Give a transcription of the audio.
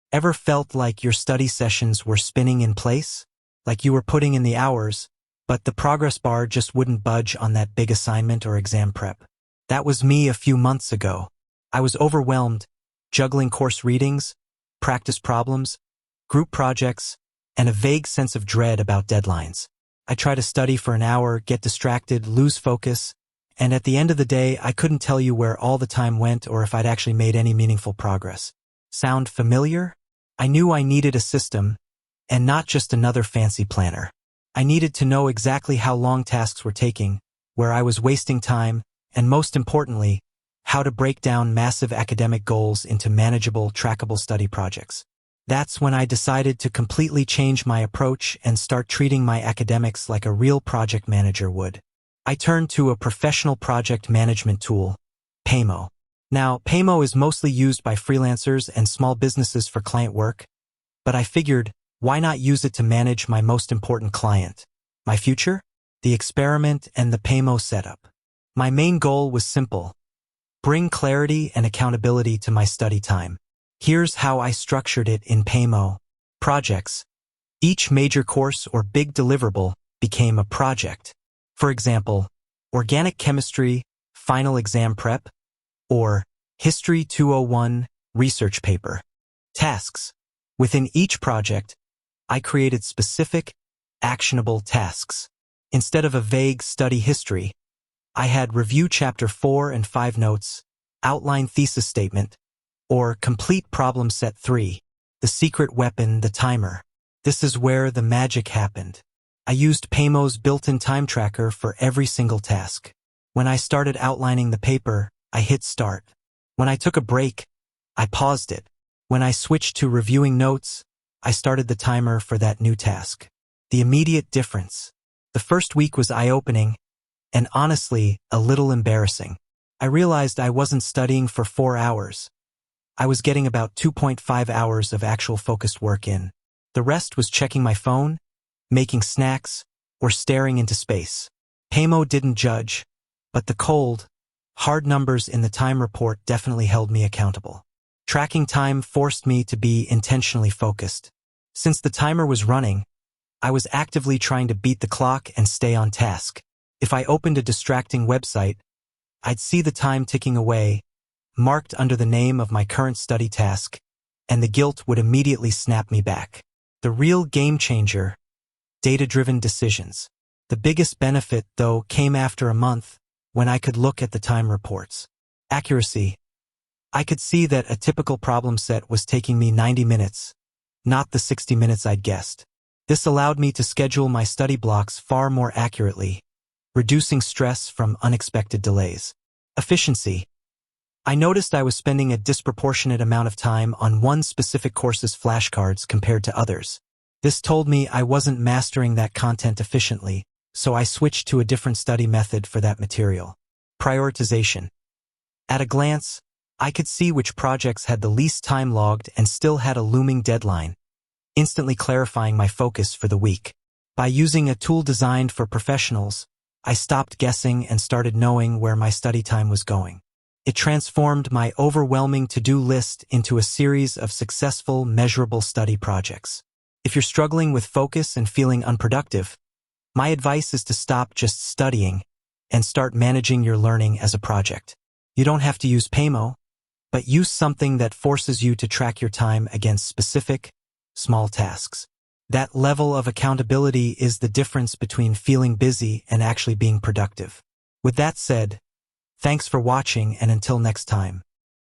Ever felt like your study sessions were spinning in place? Like you were putting in the hours, but the progress bar just wouldn't budge on that big assignment or exam prep? That was me a few months ago. I was overwhelmed, juggling course readings, practice problems, group projects, and a vague sense of dread about deadlines. I try to study for an hour, get distracted, lose focus, and at the end of the day, I couldn't tell you where all the time went or if I'd actually made any meaningful progress. Sound familiar? I knew I needed a system, and not just another fancy planner. I needed to know exactly how long tasks were taking, where I was wasting time, and most importantly, how to break down massive academic goals into manageable, trackable study projects. That's when I decided to completely change my approach and start treating my academics like a real project manager would. I turned to a professional project management tool, Paymo. Now, Paymo is mostly used by freelancers and small businesses for client work, but I figured, why not use it to manage my most important client? My future? The experiment and the Paymo setup. My main goal was simple: bring clarity and accountability to my study time. Here's how I structured it in Paymo. Projects. Each major course or big deliverable became a project. For example, organic chemistry, final exam prep, or History 201 research paper. Tasks. Within each project, I created specific, actionable tasks. Instead of a vague study history, I had review chapter 4 and 5 notes, outline thesis statement, or complete problem set 3, the secret weapon, the timer. This is where the magic happened. I used Paymo's built-in time tracker for every single task. When I started outlining the paper, I hit start. When I took a break, I paused it. When I switched to reviewing notes, I started the timer for that new task. The immediate difference. The first week was eye-opening, and honestly, a little embarrassing. I realized I wasn't studying for 4 hours. I was getting about 2.5 hours of actual focused work in. The rest was checking my phone, making snacks, or staring into space. Paymo didn't judge, but the cold, hard numbers in the time report definitely held me accountable. Tracking time forced me to be intentionally focused. Since the timer was running, I was actively trying to beat the clock and stay on task. If I opened a distracting website, I'd see the time ticking away, marked under the name of my current study task, and the guilt would immediately snap me back. The real game changer: data-driven decisions. The biggest benefit, though, came after a month, when I could look at the time reports. Accuracy. I could see that a typical problem set was taking me 90 minutes, not the 60 minutes I'd guessed. This allowed me to schedule my study blocks far more accurately, reducing stress from unexpected delays. Efficiency. I noticed I was spending a disproportionate amount of time on one specific course's flashcards compared to others. This told me I wasn't mastering that content efficiently, so I switched to a different study method for that material. Prioritization. At a glance, I could see which projects had the least time logged and still had a looming deadline, instantly clarifying my focus for the week. By using a tool designed for professionals, I stopped guessing and started knowing where my study time was going. It transformed my overwhelming to-do list into a series of successful, measurable study projects. If you're struggling with focus and feeling unproductive, my advice is to stop just studying and start managing your learning as a project. You don't have to use Paymo, but use something that forces you to track your time against specific, small tasks. That level of accountability is the difference between feeling busy and actually being productive. With that said, thanks for watching, and until next time.